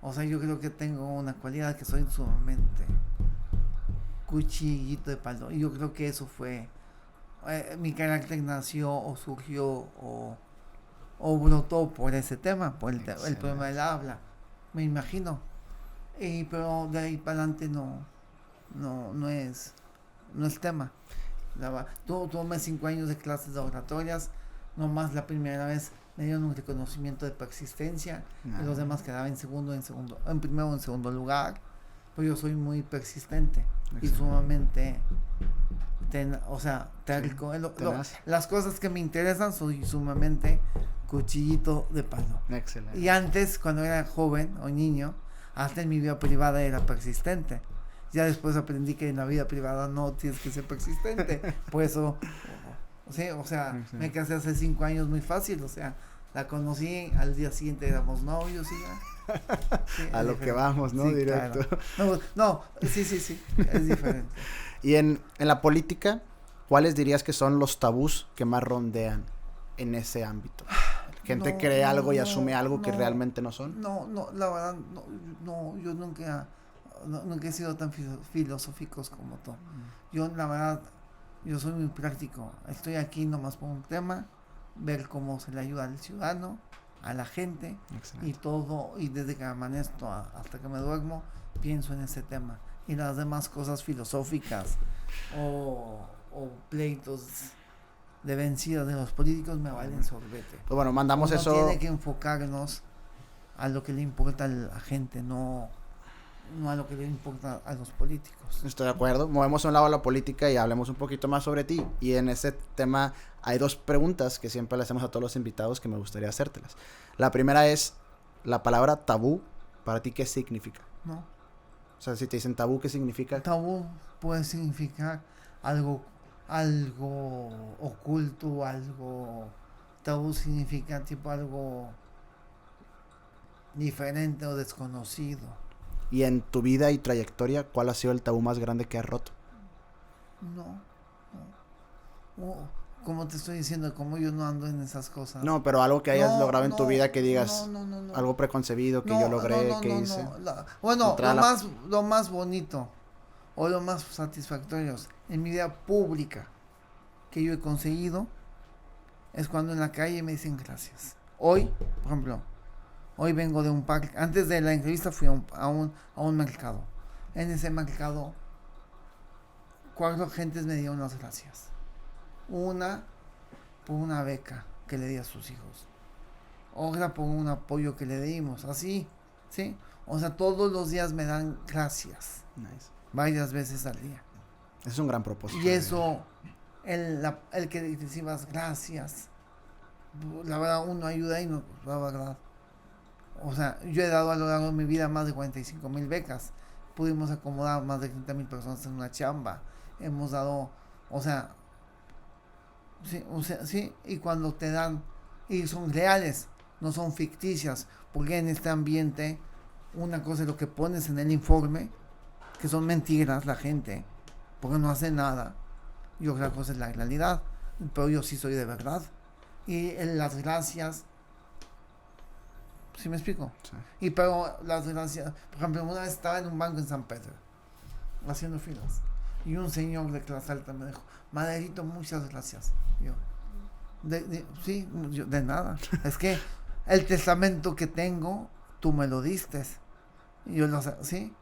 O sea, yo creo que tengo una cualidad que soy sumamente cuchillito de palo. Y yo creo que eso fue mi carácter nació o surgió o brotó por ese tema, por el problema del habla, me imagino. Pero de ahí para adelante no es tema. Tomé 5 años de clases de oratorias, nomás la primera vez me dieron un reconocimiento de persistencia, y los demás quedaban en primero o en segundo lugar. Pero yo soy muy persistente. Excelente. Y sumamente terco. Las cosas que me interesan, soy sumamente cuchillito de palo. Excelente. Y antes, cuando era joven o niño, hasta en mi vida privada era persistente. Ya después aprendí que en la vida privada no tienes que ser persistente. Por eso, sí, o sea, sí. Me casé hace 5 años muy fácil, o sea, la conocí, al día siguiente éramos novios y ya. Sí, a lo diferente. Que vamos, ¿no? Sí, directo. Claro. Sí, es diferente. Y en la política, ¿cuáles dirías que son los tabús que más rondean en ese ámbito? Gente cree algo y asume algo que realmente no son. No, la verdad, no, yo nunca he sido tan filosóficos como tú. Yo, la verdad, yo soy muy práctico. Estoy aquí nomás por un tema, ver cómo se le ayuda al ciudadano, a la gente. Excelente. Y todo, y desde que amanezco hasta que me duermo, pienso en ese tema. Y las demás cosas filosóficas o pleitos de vencidas de los políticos me valen sorbete. Pues bueno, mandamos Uno eso. Tiene que enfocarnos a lo que le importa a la gente, no a lo que le importa a los políticos. Estoy de acuerdo. Movemos a un lado la política y hablemos un poquito más sobre ti. Y en ese tema hay 2 preguntas que siempre le hacemos a todos los invitados que me gustaría hacértelas. La primera es, la palabra tabú, ¿para ti qué significa? No. O sea, si te dicen tabú, ¿qué significa? Tabú puede significar algo oculto, algo. Tabú significa tipo algo diferente o desconocido. Y en tu vida y trayectoria, ¿cuál ha sido el tabú más grande que has roto? No. Como te estoy diciendo, como yo no ando en esas cosas. No, pero algo que hayas logrado en tu vida que digas, No. algo preconcebido que yo logré, que hice. Bueno, lo más bonito o lo más satisfactorio en mi vida pública que yo he conseguido es cuando en la calle me dicen gracias. Hoy, por ejemplo, hoy vengo de un parque. Antes de la entrevista fui a un mercado. En ese mercado, 4 gentes me dieron las gracias. Una por una beca que le di a sus hijos. Otra por un apoyo que le dimos. Así, ¿sí? O sea, todos los días me dan gracias. Nice. Varias veces al día. Es un gran propósito. Y eso, el que recibas gracias, la verdad uno ayuda y no, la verdad. O sea, yo he dado a lo largo de mi vida más de 45,000 becas. Pudimos acomodar más de 30,000 personas en una chamba. Hemos dado, sí, y cuando te dan, y son reales, no son ficticias, porque en este ambiente, una cosa es lo que pones en el informe, que son mentiras la gente, porque no hace nada, y otra cosa es la realidad, pero yo sí soy de verdad, y las gracias, ¿sí me explico? Sí. Y pero las gracias, por ejemplo, una vez estaba en un banco en San Pedro, haciendo filas, y un señor de clase alta me dijo, Maderito, muchas gracias. Yo, sí, de nada. Es que el testamento que tengo, tú me lo diste. Y yo sí.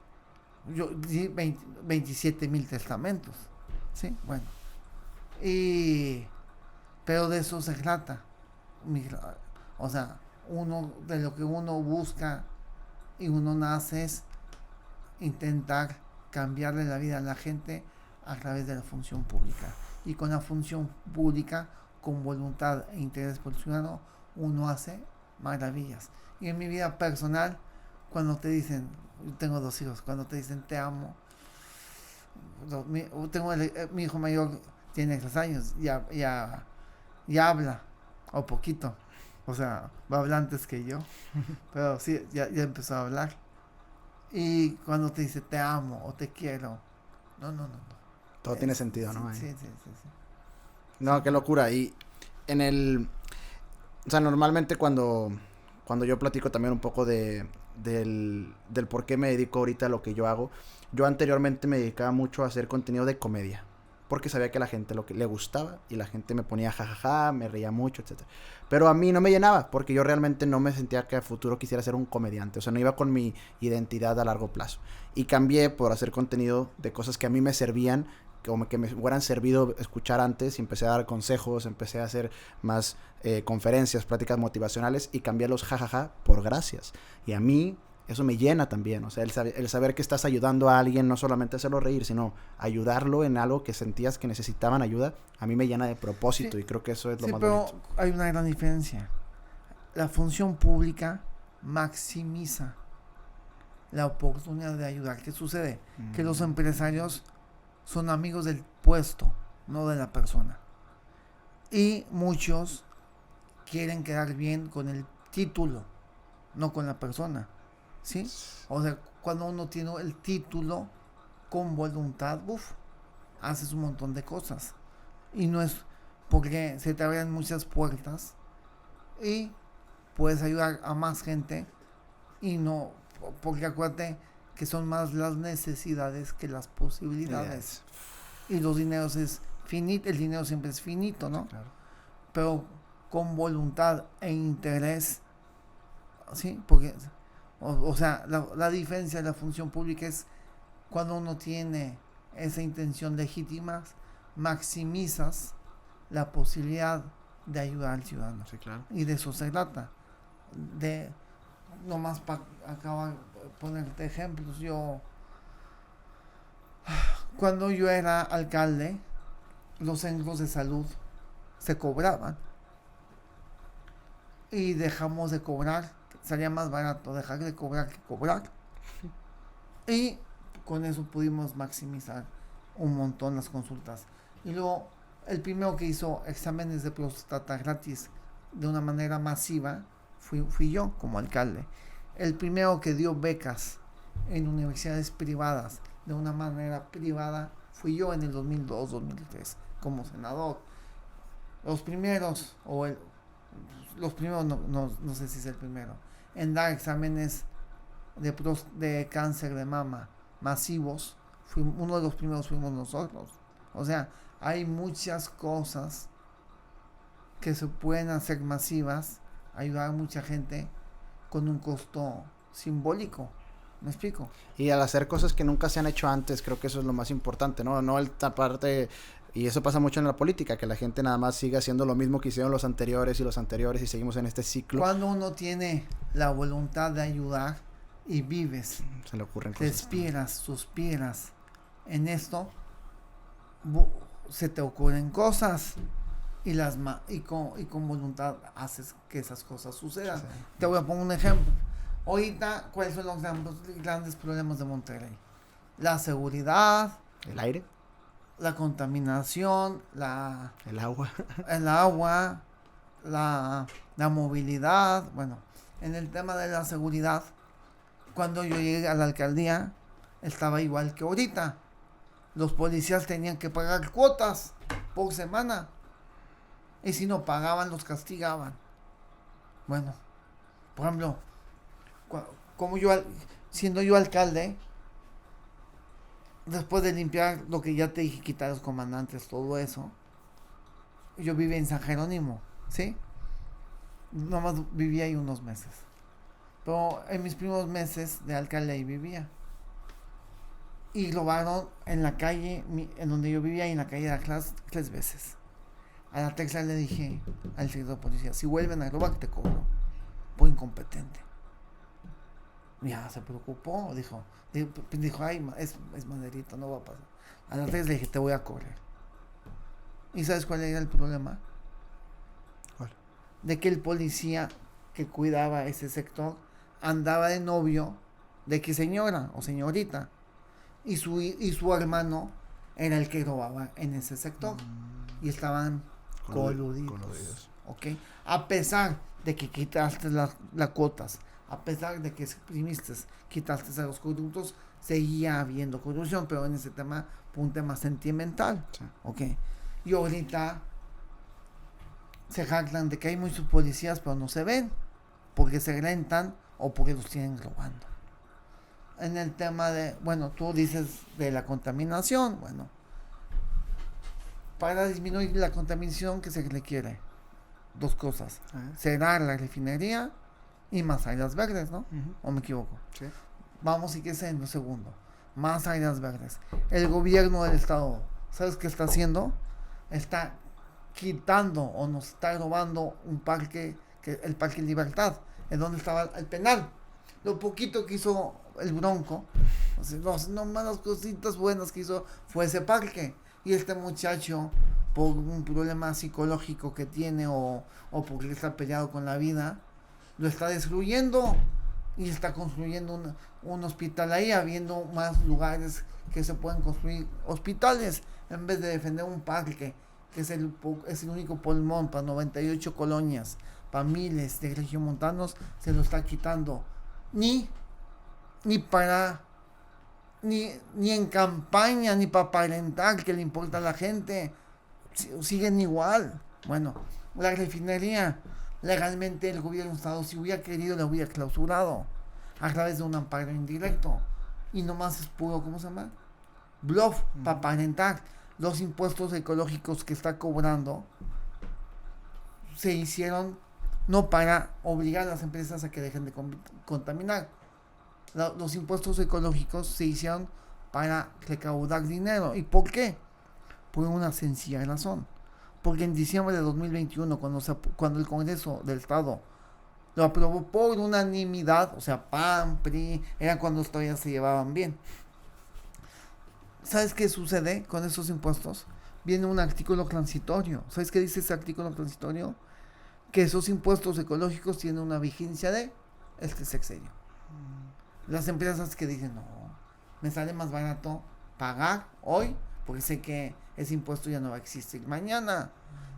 Yo di 27,000 testamentos. Sí, bueno. Pero de eso se trata. O sea, de lo que uno busca y uno nace es intentar cambiarle la vida a la gente a través de la función pública. Y con la función pública, con voluntad e interés por el ciudadano, uno hace maravillas. Y en mi vida personal, cuando te dicen, yo tengo 2 hijos, cuando te dicen te amo, mi hijo mayor tiene 3 años, ya habla, o poquito, o sea, va a hablar antes que yo, pero sí, ya empezó a hablar. Y cuando te dice te amo o te quiero, no. Todo tiene sentido, ¿no? Sí. No, qué locura. Y o sea, normalmente cuando yo platico también un poco del por qué me dedico ahorita a lo que yo hago, yo anteriormente me dedicaba mucho a hacer contenido de comedia, porque sabía que a la gente lo que le gustaba y la gente me ponía jajaja, me reía mucho, etcétera. Pero a mí no me llenaba, porque yo realmente no me sentía que a futuro quisiera ser un comediante, o sea, no iba con mi identidad a largo plazo. Y cambié por hacer contenido de cosas que a mí me servían, como que me hubieran servido escuchar antes, y empecé a dar consejos, empecé a hacer más conferencias, pláticas motivacionales, y cambié los jajaja por gracias. Y a mí eso me llena también, o sea, el saber que estás ayudando a alguien, no solamente hacerlo reír, sino ayudarlo en algo que sentías que necesitaban ayuda, a mí me llena de propósito, y creo que eso es lo más bonito. Sí, pero hay una gran diferencia. La función pública maximiza la oportunidad de ayudar. ¿Qué sucede? Que los empresarios son amigos del puesto, no de la persona. Y muchos quieren quedar bien con el título, no con la persona. ¿Sí? O sea, cuando uno tiene el título con voluntad, haces un montón de cosas. Y no es porque se te abren muchas puertas y puedes ayudar a más gente, y no, porque acuérdate que son más las necesidades que las posibilidades. Y los dineros es finito, el dinero siempre es finito, ¿no? Claro. Pero con voluntad e interés, ¿sí? Porque, o sea, la diferencia de la función pública es cuando uno tiene esa intención legítima, maximizas la posibilidad de ayudar al ciudadano. Sí, claro. Y de eso se trata. Nomás para acabar de ponerte ejemplos, cuando yo era alcalde, los centros de salud se cobraban. Y dejamos de cobrar, salía más barato dejar de cobrar que cobrar. Y con eso pudimos maximizar un montón las consultas. Y luego, el primero que hizo exámenes de próstata gratis de una manera masiva fui yo como alcalde. El primero que dio becas en universidades privadas, de una manera privada, fui yo en el 2002-2003 como senador. Los primeros, no sé si es el primero, en dar exámenes de cáncer de mama masivos, uno de los primeros fuimos nosotros. O sea, hay muchas cosas que se pueden hacer masivas, ayudar a mucha gente con un costo simbólico. ¿Me explico? Y al hacer cosas que nunca se han hecho antes, creo que eso es lo más importante, ¿no? No el taparte, y eso pasa mucho en la política, que la gente nada más sigue haciendo lo mismo que hicieron los anteriores y seguimos en este ciclo. Cuando uno tiene la voluntad de ayudar y vives, se le ocurren cosas. suspiras en esto, se te ocurren cosas y con voluntad haces que esas cosas sucedan. Sí. Te voy a poner un ejemplo. Ahorita, ¿cuáles son los grandes problemas de Monterrey? La seguridad, el aire, la contaminación, el agua, la movilidad. Bueno, en el tema de la seguridad, cuando yo llegué a la alcaldía, estaba igual que ahorita. Los policías tenían que pagar cuotas por semana. Y si no pagaban, los castigaban. Bueno, por ejemplo, como siendo yo alcalde, después de limpiar lo que ya te dije, quitar los comandantes, todo eso, yo vivía en San Jerónimo, ¿sí? Nomás vivía ahí unos meses. Pero en mis primeros meses de alcalde ahí vivía. Y robaron en la calle, en donde yo vivía, y en la calle de la clase, 3 veces. A la tercera le dije al secretario de policía, si vuelven a robar, te cobro. Por incompetente. Ya se preocupó, dijo, ay, es maderito, no va a pasar. A las 3 le dije, te voy a correr. ¿Y sabes cuál era el problema? ¿Cuál? De que el policía que cuidaba ese sector andaba de novio de que señora o señorita. Y su hermano era el que robaba en ese sector. Y estaban coludidos. ¿Ok? A pesar de que quitaste las cuotas, a pesar de que quitaste a los corruptos, seguía habiendo corrupción, pero en ese tema fue un tema sentimental. Sí. ¿Ok? Y ahorita se jactan de que hay muchos policías, pero no se ven, porque se rentan o porque los tienen robando. En el tema de, bueno, tú dices de la contaminación, bueno, para disminuir la contaminación, ¿qué se requiere? 2 cosas, cerrar la refinería y más áreas verdes, ¿no? Uh-huh. ¿O me equivoco? Sí. Vamos, si quieres, en lo segundo, más áreas verdes. El gobierno del estado, ¿sabes qué está haciendo? Está quitando o nos está robando un parque, el Parque Libertad, en donde estaba el penal. Lo poquito que hizo el Bronco, no malas cositas buenas que hizo, fue ese parque. Y este muchacho, por un problema psicológico que tiene o porque está peleado con la vida, lo está destruyendo y está construyendo un hospital ahí, habiendo más lugares que se pueden construir hospitales, en vez de defender un parque que es el único pulmón para 98 colonias, para miles de regiomontanos, se lo está quitando. Ni en campaña, ni para aparentar que le importa a la gente, siguen igual. Bueno, la refinería, legalmente el gobierno del estado, si hubiera querido, la hubiera clausurado a través de un amparo indirecto, y nomás es puro, ¿cómo se llama? Bluff, para aparentar. Los impuestos ecológicos que está cobrando se hicieron no para obligar a las empresas a que dejen de contaminar. Los impuestos ecológicos se hicieron para recaudar dinero. ¿Y por qué? Por una sencilla razón. Porque en diciembre de 2021, cuando el Congreso del Estado lo aprobó por unanimidad, o sea, PAN, PRI, eran cuando todavía se llevaban bien. ¿Sabes qué sucede con esos impuestos? Viene un artículo transitorio. ¿Sabes qué dice ese artículo transitorio? Que esos impuestos ecológicos tienen una vigencia de este sexenio. Las empresas que dicen, no, me sale más barato pagar hoy porque sé que ese impuesto ya no va a existir mañana.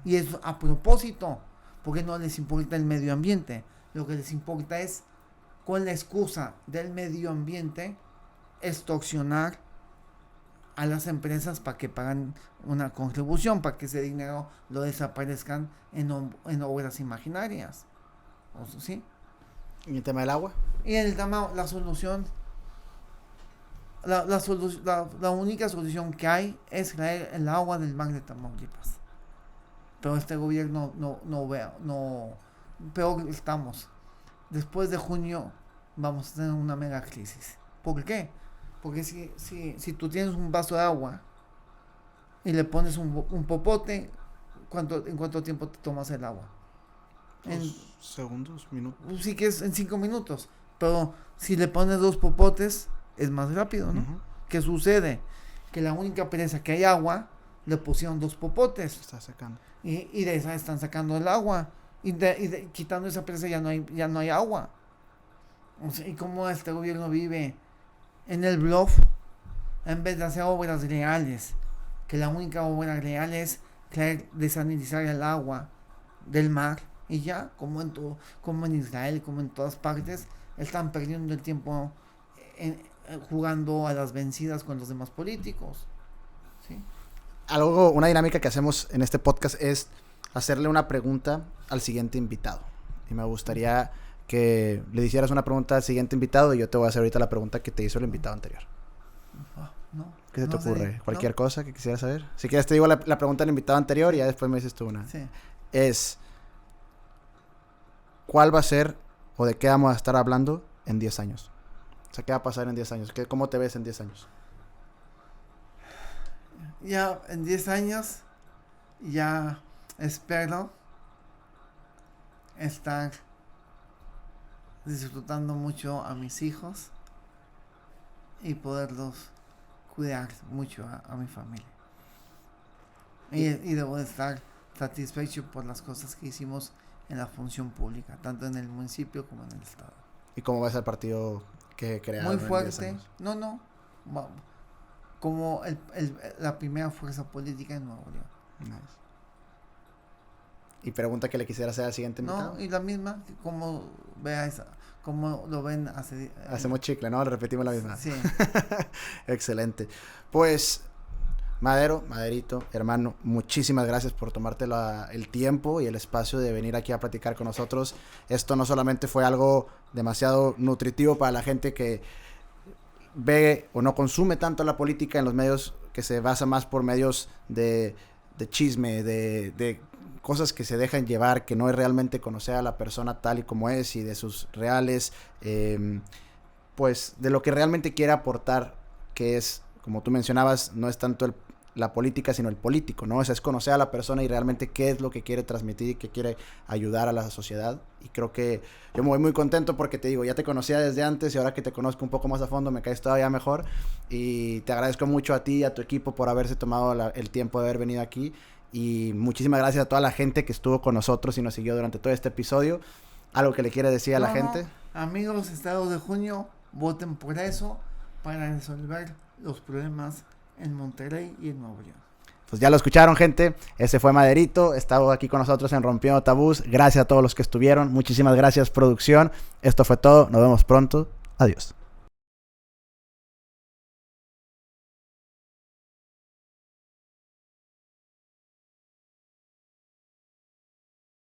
Y eso a propósito, porque no les importa el medio ambiente. Lo que les importa es, con la excusa del medio ambiente, extorsionar a las empresas para que paguen una contribución, para que ese dinero lo desaparezcan en obras imaginarias. ¿Sí? ¿Y el tema del agua? Y el tema, la solución, la única solución que hay es traer el agua del mar de Tamaulipas. Pero este gobierno peor estamos. Después de junio vamos a tener una mega crisis. ¿Por qué? Porque si tú tienes un vaso de agua y le pones un popote, ¿en cuánto tiempo te tomas el agua? Segundos, minutos. Sí que es en 5 minutos. Pero si le pones 2 popotes, es más rápido, ¿no? Uh-huh. ¿Qué sucede? Que la única presa que hay agua, le pusieron 2 popotes. Está sacando. Y de esa están sacando el agua. Quitando esa presa ya no hay agua. O sea, ¿y cómo este gobierno vive en el bluff? En vez de hacer obras reales, que la única obra real es desalinizar el agua del mar, y ya, como en Israel, como en todas partes, están perdiendo el tiempo jugando a las vencidas con los demás políticos. ¿Sí? Una dinámica que hacemos en este podcast es hacerle una pregunta al siguiente invitado. Y me gustaría que le hicieras una pregunta al siguiente invitado y yo te voy a hacer ahorita la pregunta que te hizo el invitado anterior. No, ¿Qué se te ocurre? ¿Cualquier no. cosa que quisieras saber? Si quieres te digo la pregunta del invitado anterior y ya después me dices tú una. Sí. Es, ¿cuál va a ser o de qué vamos a estar hablando en 10 años? O sea, ¿qué va a pasar en 10 años? ¿Cómo te ves en 10 años? Ya en 10 años, ya espero estar disfrutando mucho a mis hijos y poderlos cuidar mucho a mi familia. Y debo de estar satisfecho por las cosas que hicimos en la función pública, tanto en el municipio como en el estado. ¿Y cómo va a ser el partido que crearon? Muy fuerte. No. Como la primera fuerza política en Nuevo León. Nice. ¿Y pregunta que le quisiera hacer al siguiente invitado? No, y la misma, como lo ven hace... Hacemos chicle, ¿no? Le repetimos la misma. Sí. Excelente. Pues, Maderito, hermano, muchísimas gracias por tomarte el tiempo y el espacio de venir aquí a platicar con nosotros. Esto no solamente fue algo demasiado nutritivo para la gente que ve o no consume tanto la política en los medios, que se basa más por medios de chisme, de cosas que se dejan llevar, que no es realmente conocer a la persona tal y como es y de sus reales, pues de lo que realmente quiere aportar, que es, como tú mencionabas, no es tanto la política, sino el político, ¿no? O sea, es conocer a la persona y realmente qué es lo que quiere transmitir y qué quiere ayudar a la sociedad. Y creo que yo me voy muy contento porque te digo, ya te conocía desde antes y ahora que te conozco un poco más a fondo me caes todavía mejor. Y te agradezco mucho a ti y a tu equipo por haberse tomado el tiempo de haber venido aquí. Y muchísimas gracias a toda la gente que estuvo con nosotros y nos siguió durante todo este episodio. ¿Algo que le quiere decir a la gente? Amigos, Estado de Junio, voten por eso para resolver los problemas en Monterrey y en Nuevo León. Pues ya lo escucharon, gente. Ese fue Maderito. Estaba aquí con nosotros en Rompiendo Tabús. Gracias a todos los que estuvieron. Muchísimas gracias, producción. Esto fue todo. Nos vemos pronto. Adiós.